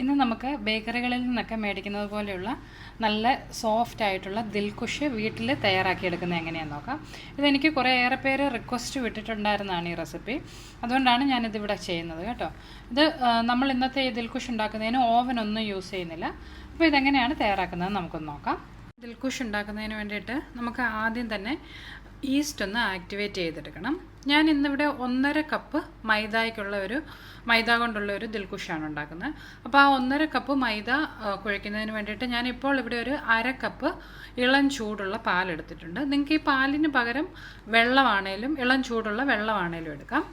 ഇന്ന് നമുക്ക് ബേക്കറികളിൽ നിന്നൊക്കെ മേടിക്കുന്നത് പോലെയുള്ള നല്ല സോഫ്റ്റ് ആയിട്ടുള്ള ദിൽകുഷ് വീട്ടിൽ തയ്യാറാക്കിയെടുക്കുന്നത് എങ്ങനെയാണെന്ന് നോക്കാം. ഇതെനിക്ക് കുറേയേറെ പേര് റിക്വസ്റ്റ് വിട്ടിട്ടുണ്ടായിരുന്നതാണ് ഈ റെസിപ്പി. അതുകൊണ്ടാണ് ഞാനിതിവിടെ ചെയ്യുന്നത് കേട്ടോ. ഇത് നമ്മൾ ഇന്നത്തെ ഈ ദിൽകുഷ് ഉണ്ടാക്കുന്നതിന് ഓവനൊന്നും യൂസ് ചെയ്യുന്നില്ല. അപ്പോൾ ഇതെങ്ങനെയാണ് തയ്യാറാക്കുന്നത് നമുക്കൊന്ന് നോക്കാം. ദിൽകുഷ് ഉണ്ടാക്കുന്നതിന് വേണ്ടിയിട്ട് നമുക്ക് ആദ്യം തന്നെ ഈസ്റ്റ് ഒന്ന് ആക്ടിവേറ്റ് ചെയ്തെടുക്കണം. ഞാൻ ഇന്നിവിടെ 1.5 കപ്പ് മൈദ കൊണ്ടുള്ള ഒരു ദിൽകുഷാണ് ഉണ്ടാക്കുന്നത്. അപ്പോൾ ആ 1.5 കപ്പ് മൈദ കുഴയ്ക്കുന്നതിന് വേണ്ടിയിട്ട് ഞാനിപ്പോൾ ഇവിടെ ഒരു 1/2 കപ്പ് ഇളം ചൂടുള്ള പാലെടുത്തിട്ടുണ്ട്. നിങ്ങൾക്ക് ഈ പാലിന് പകരം വെള്ളമാണേലും ഇളം ചൂടുള്ള വെള്ളമാണേലും എടുക്കാം.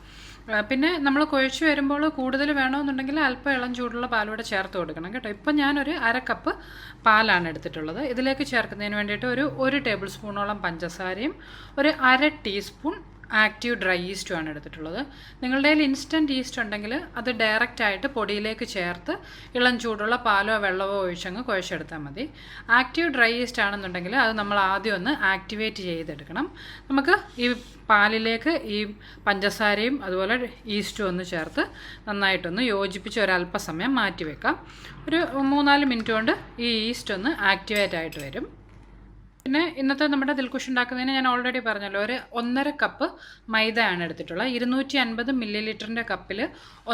പിന്നെ നമ്മൾ കുഴച്ച് വരുമ്പോൾ കൂടുതൽ വേണമെന്നുണ്ടെങ്കിൽ അല്പം ഇളം ചൂടുള്ള പാലൂടെ ചേർത്ത് കൊടുക്കണം കേട്ടോ. ഇപ്പം ഞാനൊരു 1/2 കപ്പ് പാലാണ് എടുത്തിട്ടുള്ളത്. ഇതിലേക്ക് ചേർക്കുന്നതിന് വേണ്ടിയിട്ട് ഒരു ടേബിൾ സ്പൂണോളം പഞ്ചസാരയും ഒരു 1/2 ടീസ്പൂൺ ആക്റ്റീവ് ഡ്രൈ ഈസ്റ്റുമാണ് എടുത്തിട്ടുള്ളത്. നിങ്ങളുടെ കയ്യിൽ ഇൻസ്റ്റൻറ്റ് ഈസ്റ്റ് ഉണ്ടെങ്കിൽ അത് ഡയറക്റ്റായിട്ട് പൊടിയിലേക്ക് ചേർത്ത് ഇളം ചൂടുള്ള പാലോ വെള്ളമോ ഒഴിച്ചങ്ങ് കുഴച്ചെടുത്താൽ മതി. ആക്റ്റീവ് ഡ്രൈ ഈസ്റ്റ് ആണെന്നുണ്ടെങ്കിൽ അത് നമ്മൾ ആദ്യം ഒന്ന് ആക്ടിവേറ്റ് ചെയ്തെടുക്കണം. നമുക്ക് ഈ പാലിലേക്ക് ഈ പഞ്ചസാരയും അതുപോലെ ഈസ്റ്റും ഒന്ന് ചേർത്ത് നന്നായിട്ടൊന്ന് യോജിപ്പിച്ച് ഒരല്പസമയം മാറ്റി വെക്കാം. ഒരു 3-4 മിനിറ്റ് കൊണ്ട് ഈ ഈസ്റ്റ് ഒന്ന് ആക്ടിവേറ്റ് ആയിട്ട് വരും. പിന്നെ ഇന്നത്തെ നമ്മുടെ ദിൽകുഷ് ഉണ്ടാക്കുന്നതിന് ഞാൻ ഓൾറെഡി പറഞ്ഞല്ലോ, ഒരു 1.5 കപ്പ് മൈദയാണ് എടുത്തിട്ടുള്ളത്. 250 മില്ലി ലിറ്ററിൻ്റെ കപ്പിൽ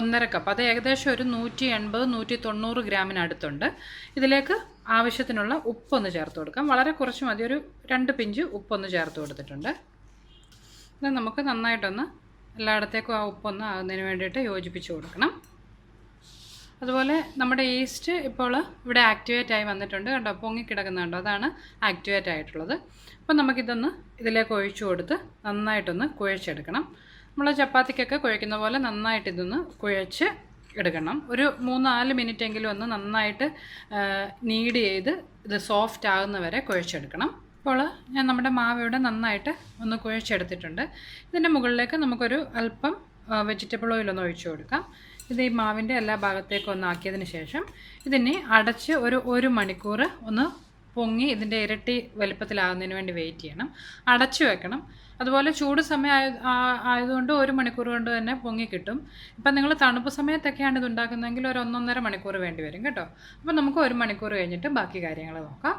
1.5 കപ്പ്, അത് ഏകദേശം ഒരു 180-190 ഗ്രാമിനടുത്തുണ്ട്. ഇതിലേക്ക് ആവശ്യത്തിനുള്ള ഉപ്പൊന്ന് ചേർത്ത് കൊടുക്കാം. വളരെ കുറച്ച് മതി, ഒരു 2 പിഞ്ച് ഉപ്പൊന്ന് ചേർത്ത് കൊടുത്തിട്ടുണ്ട്. ഇത് നമുക്ക് നന്നായിട്ടൊന്ന് എല്ലായിടത്തേക്കും ആ ഉപ്പൊന്ന് ആകുന്നതിന് വേണ്ടിയിട്ട് യോജിപ്പിച്ച് കൊടുക്കണം. അതുപോലെ നമ്മുടെ ഈസ്റ്റ് ഇപ്പോൾ ഇവിടെ ആക്ടിവേറ്റ് ആയി വന്നിട്ടുണ്ട് കണ്ടോ, പൊങ്ങിക്കിടക്കുന്നുണ്ടോ, അതാണ് ആക്ടിവേറ്റ് ആയിട്ടുള്ളത്. അപ്പം നമുക്കിതൊന്ന് ഇതിലേക്ക് ഒഴിച്ചു കൊടുത്ത് നന്നായിട്ടൊന്ന് കുഴച്ചെടുക്കണം. നമ്മൾ ചപ്പാത്തിക്കൊക്കെ കുഴക്കുന്ന പോലെ നന്നായിട്ട് ഇതൊന്ന് കുഴച്ച് എടുക്കണം. ഒരു 3-4 മിനിറ്റെങ്കിലും ഒന്ന് നന്നായിട്ട് നീഡ് ചെയ്ത് ഇത് സോഫ്റ്റ് ആകുന്നവരെ കുഴച്ചെടുക്കണം. അപ്പോൾ ഞാൻ നമ്മുടെ മാവ് ഇവിടെ നന്നായിട്ട് ഒന്ന് കുഴച്ചെടുത്തിട്ടുണ്ട്. ഇതിൻ്റെ മുകളിലേക്ക് നമുക്കൊരു അല്പം വെജിറ്റബിൾ ഓയിലൊന്ന് ഒഴിച്ചു കൊടുക്കാം. ഇത് ഈ മാവിൻ്റെ എല്ലാ ഭാഗത്തേക്കും ഒന്ന് ആക്കിയതിന് ശേഷം ഇതിനെ അടച്ച് ഒരു മണിക്കൂർ ഒന്ന് പൊങ്ങി ഇതിൻ്റെ ഇരട്ടി വലുപ്പത്തിലാകുന്നതിന് വേണ്ടി വെയിറ്റ് ചെയ്യണം. അടച്ചു വെക്കണം. അതുപോലെ ചൂട് സമയം ആയതുകൊണ്ട് 1 മണിക്കൂർ കൊണ്ട് തന്നെ പൊങ്ങി കിട്ടും. ഇപ്പം നിങ്ങൾ തണുപ്പ് സമയത്തൊക്കെയാണ് ഇത് ഉണ്ടാക്കുന്നതെങ്കിൽ ഒരു 1-1.5 മണിക്കൂർ വേണ്ടി വരും കേട്ടോ. അപ്പം നമുക്ക് 1 മണിക്കൂർ കഴിഞ്ഞിട്ട് ബാക്കി കാര്യങ്ങൾ നോക്കാം.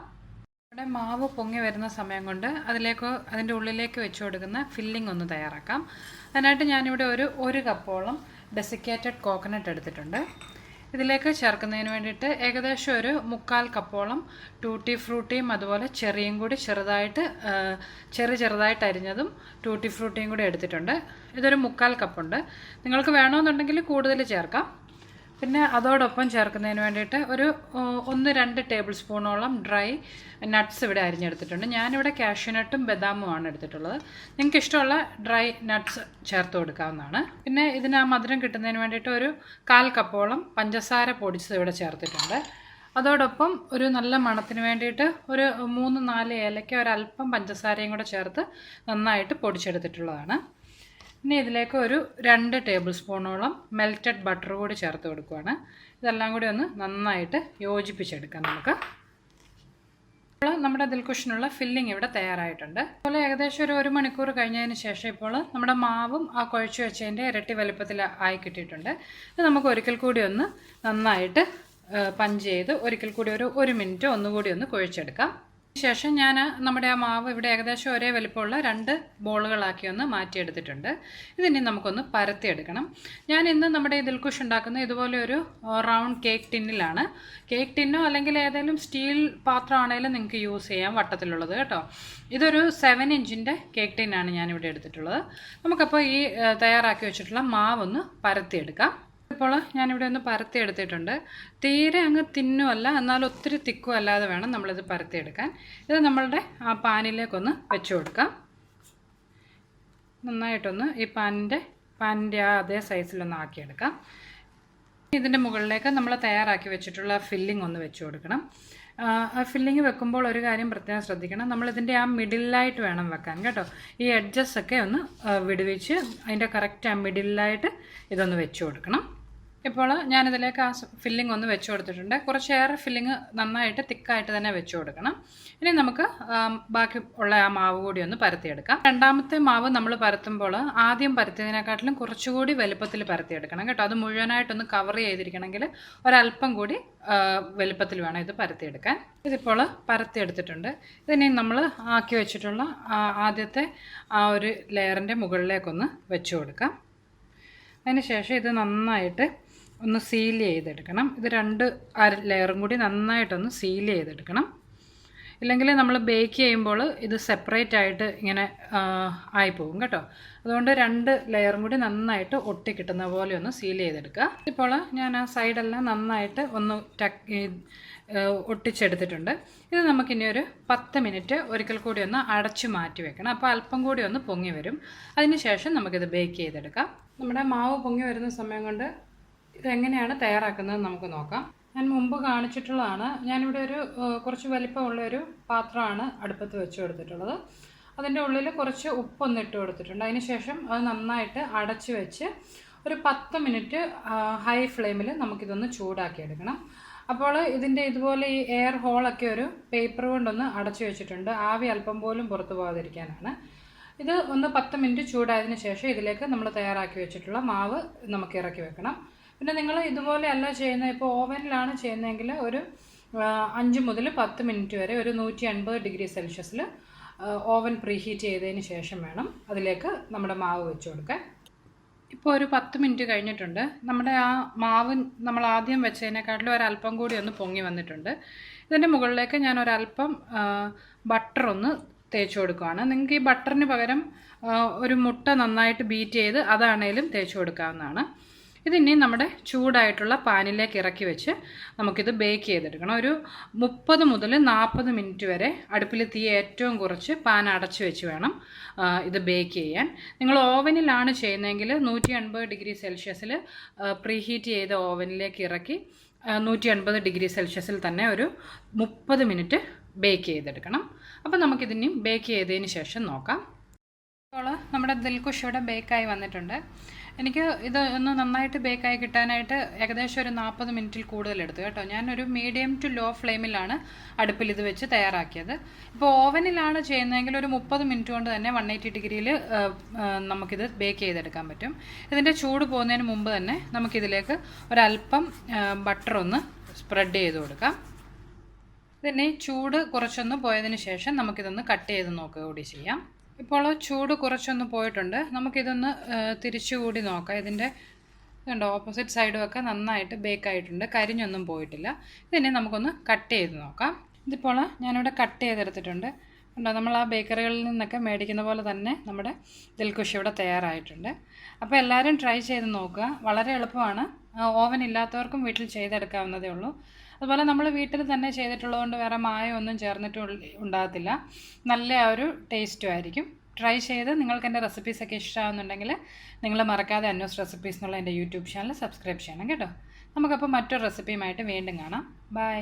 ഇവിടെ മാവ് പൊങ്ങി വരുന്ന സമയം കൊണ്ട് അതിൻ്റെ ഉള്ളിലേക്ക് വെച്ച് കൊടുക്കുന്ന ഫില്ലിംഗ് ഒന്ന് തയ്യാറാക്കാം. അതിനായിട്ട് ഞാനിവിടെ ഒരു കപ്പോളം ഡെസിക്കേറ്റഡ് കോക്കനട്ട് എടുത്തിട്ടുണ്ട്. ഇതിലേക്ക് ചേർക്കുന്നതിന് വേണ്ടിയിട്ട് ഏകദേശം ഒരു 3/4 കപ്പോളം ടൂട്ടി ഫ്രൂട്ടിയും അതുപോലെ ചെറിയും കൂടി ചെറുതായിട്ട് അരിഞ്ഞതും ടൂട്ടി ഫ്രൂട്ടിയും കൂടി എടുത്തിട്ടുണ്ട്. ഇതൊരു 3/4 കപ്പുണ്ട്. നിങ്ങൾക്ക് വേണമെന്നുണ്ടെങ്കിൽ കൂടുതൽ ചേർക്കാം. പിന്നെ അതോടൊപ്പം ചേർക്കുന്നതിന് വേണ്ടിയിട്ട് ഒരു 1-2 ടേബിൾ സ്പൂണോളം ഡ്രൈ നട്ട്സ് ഇവിടെ അരിഞ്ഞെടുത്തിട്ടുണ്ട്. ഞാനിവിടെ കാഷ്യൂനട്ടും ബദാമുമാണ് എടുത്തിട്ടുള്ളത്. നിങ്ങൾക്ക് ഇഷ്ടമുള്ള ഡ്രൈ നട്ട്സ് ചേർത്ത് കൊടുക്കാവുന്നതാണ്. പിന്നെ ഇതിന് ആ മധുരം കിട്ടുന്നതിന് വേണ്ടിയിട്ട് ഒരു 1/4 കപ്പോളം പഞ്ചസാര പൊടിച്ചത് ഇവിടെ ചേർത്തിട്ടുണ്ട്. അതോടൊപ്പം ഒരു നല്ല മണത്തിന് വേണ്ടിയിട്ട് ഒരു 3-4 ഏലക്ക ഒരല്പം പഞ്ചസാരയും കൂടെ ചേർത്ത് നന്നായിട്ട് പൊടിച്ചെടുത്തിട്ടുള്ളതാണ്. ഇനി ഇതിലേക്ക് ഒരു 2 ടേബിൾ സ്പൂണോളം മെൽറ്റഡ് ബട്ടർ കൂടി ചേർത്ത് കൊടുക്കുകയാണ്. ഇതെല്ലാം കൂടി ഒന്ന് നന്നായിട്ട് യോജിപ്പിച്ചെടുക്കാം നമുക്ക്. ഇപ്പോൾ നമ്മുടെ ദിൽകുഷിനുള്ള ഫില്ലിംഗ് ഇവിടെ തയ്യാറായിട്ടുണ്ട്. അതുപോലെ ഏകദേശം ഒരു മണിക്കൂർ കഴിഞ്ഞതിന് ശേഷം ഇപ്പോൾ നമ്മുടെ മാവും ആ കുഴച്ച് വെച്ചതിൻ്റെ ഇരട്ടി വലുപ്പത്തിൽ ആയി കിട്ടിയിട്ടുണ്ട്. ഇത് നമുക്ക് ഒരിക്കൽ കൂടി ഒന്ന് നന്നായിട്ട് പഞ്ച് ചെയ്ത് ഒരിക്കൽ കൂടി ഒരു 1 മിനിറ്റ് ഒന്നുകൂടി ഒന്ന് കുഴച്ചെടുക്കാം. ശേഷം ഞാൻ നമ്മുടെ ആ മാവ് ഇവിടെ ഏകദേശം ഒരേ വലിപ്പമുള്ള 2 ബോളുകളാക്കി ഒന്ന് മാറ്റിയെടുത്തിട്ടുണ്ട്. ഇതിനി നമുക്കൊന്ന് പരത്തിയെടുക്കണം. ഞാൻ ഇന്ന് നമ്മുടെ ഈ ദിൽകുഷ് ഉണ്ടാക്കുന്നത് ഇതുപോലെ ഒരു റൗണ്ട് കേക്ക് ടിന്നിലാണ്. കേക്ക് ടിന്നോ അല്ലെങ്കിൽ ഏതെങ്കിലും സ്റ്റീൽ പാത്രമാണെങ്കിലും നിങ്ങൾക്ക് യൂസ് ചെയ്യാം, വട്ടത്തിലുള്ളത് കേട്ടോ. ഇതൊരു 7 ഇഞ്ചിൻ്റെ കേക്ക് ടിന്നാണ് ഞാനിവിടെ എടുത്തിട്ടുള്ളത്. നമുക്കപ്പോൾ ഈ തയ്യാറാക്കി വെച്ചിട്ടുള്ള മാവൊന്ന് പരത്തിയെടുക്കാം. ഇപ്പോൾ ഞാനിവിടെ ഒന്ന് പരത്തിയെടുത്തിട്ടുണ്ട്. തീരെ അങ്ങ് തിന്നുമല്ല, എന്നാൽ ഒത്തിരി തിക്കും അല്ലാതെ വേണം നമ്മളിത് പരത്തിയെടുക്കാൻ. ഇത് നമ്മളുടെ ആ പാനിലേക്കൊന്ന് വെച്ച് കൊടുക്കാം. നന്നായിട്ടൊന്ന് ഈ പാനിൻ്റെ ആ അതേ സൈസിലൊന്ന് ആക്കിയെടുക്കാം. ഇതിൻ്റെ മുകളിലേക്ക് നമ്മൾ തയ്യാറാക്കി വെച്ചിട്ടുള്ള ഫില്ലിംഗ് ഒന്ന് വെച്ച് കൊടുക്കണം. ആ ഫില്ലിങ് വെക്കുമ്പോൾ ഒരു കാര്യം പ്രത്യേകം ശ്രദ്ധിക്കണം, നമ്മളിതിൻ്റെ ആ മിഡിലായിട്ട് വേണം വെക്കാൻ കേട്ടോ. ഈ എഡ്ജസ് ഒക്കെ ഒന്ന് വിടുവിച്ച് അതിൻ്റെ കറക്റ്റ് ആ മിഡിലായിട്ട് ഇതൊന്ന് വെച്ച് കൊടുക്കണം. ഇപ്പോൾ ഞാനിതിലേക്ക് ആ ഫില്ലിംഗ് ഒന്ന് വെച്ച് കൊടുത്തിട്ടുണ്ട്. കുറച്ചേറെ ഫില്ലിങ് നന്നായിട്ട് തിക്കായിട്ട് തന്നെ വെച്ച് കൊടുക്കണം. ഇനി നമുക്ക് ബാക്കി ഉള്ള ആ മാവ് കൂടി ഒന്ന് പരത്തിയെടുക്കാം. രണ്ടാമത്തെ മാവ് നമ്മൾ പരത്തുമ്പോൾ ആദ്യം പരത്തിയതിനെക്കാട്ടിലും കുറച്ചുകൂടി വലുപ്പത്തിൽ പരത്തിയെടുക്കണം കേട്ടോ. അത് മുഴുവനായിട്ടൊന്ന് കവർ ചെയ്തിരിക്കണമെങ്കിൽ ഒരല്പം കൂടി വലുപ്പത്തിൽ വേണം ഇത് പരത്തിയെടുക്കാൻ. ഇതിപ്പോൾ പരത്തിയെടുത്തിട്ടുണ്ട്. ഇതിനി നമ്മൾ ആക്കി വെച്ചിട്ടുള്ള ആദ്യത്തെ ആ ഒരു ലെയറിൻ്റെ മുകളിലേക്കൊന്ന് വെച്ച് കൊടുക്കാം. അതിന് ശേഷം ഇത് നന്നായിട്ട് ഒന്ന് സീൽ ചെയ്തെടുക്കണം. ഇത് 2 ലെയറും കൂടി നന്നായിട്ടൊന്ന് സീൽ ചെയ്തെടുക്കണം. ഇല്ലെങ്കിൽ നമ്മൾ ബേക്ക് ചെയ്യുമ്പോൾ ഇത് സെപ്പറേറ്റ് ആയിട്ട് ഇങ്ങനെ ആയിപ്പോകും കേട്ടോ. അതുകൊണ്ട് 2 ലെയറും കൂടി നന്നായിട്ട് ഒട്ടിക്കിട്ടുന്ന പോലെ ഒന്ന് സീൽ ചെയ്തെടുക്കുക. ഇപ്പോൾ ഞാൻ ആ സൈഡെല്ലാം നന്നായിട്ട് ഒന്ന് ഒട്ടിച്ചെടുത്തിട്ടുണ്ട്. ഇത് നമുക്കിനി ഒരു 10 മിനിറ്റ് ഒരിക്കൽ കൂടി ഒന്ന് അടച്ചു മാറ്റി വെക്കണം. അപ്പോൾ അല്പം കൂടി ഒന്ന് പൊങ്ങി വരും. അതിന് ശേഷം നമുക്കിത് ബേക്ക് ചെയ്തെടുക്കാം. നമ്മുടെ മാവ് പൊങ്ങി വരുന്ന സമയം കൊണ്ട് ഇതെങ്ങനെയാണ് തയ്യാറാക്കുന്നത് നമുക്ക് നോക്കാം. ഞാൻ മുമ്പ് കാണിച്ചിട്ടുള്ളതാണ്. ഞാനിവിടെ ഒരു കുറച്ച് വലിപ്പമുള്ളൊരു പാത്രമാണ് അടുപ്പത്ത് വെച്ച് കൊടുത്തിട്ടുള്ളത്. അതിൻ്റെ ഉള്ളിൽ കുറച്ച് ഉപ്പൊന്ന് ഇട്ട് കൊടുത്തിട്ടുണ്ട്. അതിന് ശേഷം അത് നന്നായിട്ട് അടച്ച് വെച്ച് ഒരു 10 മിനിറ്റ് ഹൈ ഫ്ലെയിമിൽ നമുക്കിതൊന്ന് ചൂടാക്കിയെടുക്കണം. അപ്പോൾ ഇതിൻ്റെ ഇതുപോലെ ഈ എയർ ഹോളൊക്കെ ഒരു പേപ്പർ കൊണ്ടൊന്ന് അടച്ചു വെച്ചിട്ടുണ്ട്. ആവി അല്പം പോലും പുറത്തു പോകാതിരിക്കാനാണ്. ഇത് ഒന്ന് 10 മിനിറ്റ് ചൂടായതിന് ശേഷം ഇതിലേക്ക് നമ്മൾ തയ്യാറാക്കി വെച്ചിട്ടുള്ള മാവ് നമുക്ക് ഇറക്കി വെക്കണം. പിന്നെ നിങ്ങൾ ഇതുപോലെ അല്ല ചെയ്യുന്നത്, ഇപ്പോൾ ഓവനിലാണ് ചെയ്യുന്നതെങ്കിൽ ഒരു 5 മുതൽ 10 മിനിറ്റ് വരെ ഒരു 180 ഡിഗ്രി സെൽഷ്യസിൽ ഓവൻ പ്രീഹീറ്റ് ചെയ്തതിന് ശേഷം വേണം അതിലേക്ക് നമ്മുടെ മാവ് വെച്ച് കൊടുക്കാൻ. ഇപ്പോൾ ഒരു 10 മിനിറ്റ് കഴിഞ്ഞിട്ടുണ്ട്. നമ്മുടെ ആ മാവ് നമ്മൾ ആദ്യം വെച്ചതിനെക്കാട്ടിലും ഒരല്പം കൂടി ഒന്ന് പൊങ്ങി വന്നിട്ടുണ്ട്. ഇതിൻ്റെ മുകളിലേക്ക് ഞാൻ ഒരല്പം ബട്ടർ ഒന്ന് തേച്ച് കൊടുക്കുകയാണ്. നിങ്ങൾക്ക് ഈ ബട്ടറിന് പകരം ഒരു മുട്ട നന്നായിട്ട് ബീറ്റ് ചെയ്ത് അതാണേലും തേച്ച് കൊടുക്കാവുന്നതാണ്. ഇതിനി നമ്മുടെ ചൂടായിട്ടുള്ള പാനിലേക്ക് ഇറക്കി വെച്ച് നമുക്കിത് ബേക്ക് ചെയ്തെടുക്കണം. ഒരു 30 മുതൽ 40 മിനിറ്റ് വരെ അടുപ്പിൽ തീ ഏറ്റവും കുറച്ച് പാൻ അടച്ച് വെച്ച് വേണം ഇത് ബേക്ക് ചെയ്യാൻ. നിങ്ങൾ ഓവനിലാണ് ചെയ്യുന്നതെങ്കിൽ 180 ഡിഗ്രി സെൽഷ്യസിൽ പ്രീഹീറ്റ് ചെയ്ത ഓവനിലേക്ക് ഇറക്കി 180 ഡിഗ്രി സെൽഷ്യസിൽ തന്നെ ഒരു 30 മിനിറ്റ് ബേക്ക് ചെയ്തെടുക്കണം. അപ്പോൾ നമുക്കിതിനും ബേക്ക് ചെയ്തതിന് ശേഷം നോക്കാം. അപ്പോൾ നമ്മുടെ ദിൽകുഷ് ഇവിടെ ബേക്കായി വന്നിട്ടുണ്ട്. എനിക്ക് ഇത് ഒന്ന് നന്നായിട്ട് ബേക്കായി കിട്ടാനായിട്ട് ഏകദേശം ഒരു 40 മിനിറ്റിൽ കൂടുതൽ എടുത്തു കേട്ടോ. ഞാനൊരു മീഡിയം ടു ലോ ഫ്ലെയിമിലാണ് അടുപ്പിൽ ഇത് വെച്ച് തയ്യാറാക്കിയത്. ഇപ്പോൾ ഓവനിലാണ് ചെയ്യുന്നതെങ്കിൽ ഒരു 30 മിനിറ്റ് കൊണ്ട് തന്നെ 180 ഡിഗ്രിയിൽ നമുക്കിത് ബേക്ക് ചെയ്തെടുക്കാൻ പറ്റും. ഇതിൻ്റെ ചൂട് പോകുന്നതിന് മുമ്പ് തന്നെ നമുക്കിതിലേക്ക് ഒരല്പം ബട്ടർ ഒന്ന് സ്പ്രെഡ് ചെയ്ത് കൊടുക്കാം. ഇതിനെ ചൂട് കുറച്ചൊന്ന് പോയതിന് ശേഷം നമുക്കിതൊന്ന് കട്ട് ചെയ്ത് നോക്കുക കൂടി ചെയ്യാം. ഇപ്പോൾ ചൂട് കുറച്ചൊന്ന് പോയിട്ടുണ്ട്. നമുക്കിതൊന്ന് തിരിച്ചുകൂടി നോക്കാം. ഇതിൻ്റെ ഇതുണ്ടോ ഓപ്പോസിറ്റ് സൈഡും ഒക്കെ നന്നായിട്ട് ബേക്കായിട്ടുണ്ട്, കരിഞ്ഞൊന്നും പോയിട്ടില്ല. ഇതിനെ നമുക്കൊന്ന് കട്ട് ചെയ്ത് നോക്കാം. ഇതിപ്പോൾ ഞാനിവിടെ കട്ട് ചെയ്തെടുത്തിട്ടുണ്ട്. ഉണ്ടോ, നമ്മൾ ആ ബേക്കറികളിൽ നിന്നൊക്കെ മേടിക്കുന്ന പോലെ തന്നെ നമ്മുടെ ദിൽകുഷ് ഇവിടെ തയ്യാറായിട്ടുണ്ട്. അപ്പോൾ എല്ലാവരും ട്രൈ ചെയ്ത് നോക്കുക. വളരെ എളുപ്പമാണ്. ഓവൻ ഇല്ലാത്തവർക്കും വീട്ടിൽ ചെയ്തെടുക്കാവുന്നതേ ഉള്ളൂ. അതുപോലെ നമ്മൾ വീട്ടിൽ തന്നെ ചെയ്തിട്ടുള്ളതുകൊണ്ട് വേറെ മായമൊന്നും ചേർന്നിട്ട് ഉണ്ടാകത്തില്ല. നല്ല ആ ഒരു ടേസ്റ്റും ആയിരിക്കും. ട്രൈ ചെയ്ത് നിങ്ങൾക്ക് എൻ്റെ റെസിപ്പീസൊക്കെ ഇഷ്ടമാകുന്നുണ്ടെങ്കിൽ നിങ്ങൾ മറക്കാതെ അന്നൂസ് റെസിപ്പീസ് എന്നുള്ള എൻ്റെ യൂട്യൂബ് ചാനൽ സബ്സ്ക്രൈബ് ചെയ്യണം കേട്ടോ. നമുക്കപ്പോൾ മറ്റൊരു റെസിപ്പിയുമായിട്ട് വീണ്ടും കാണാം. ബൈ.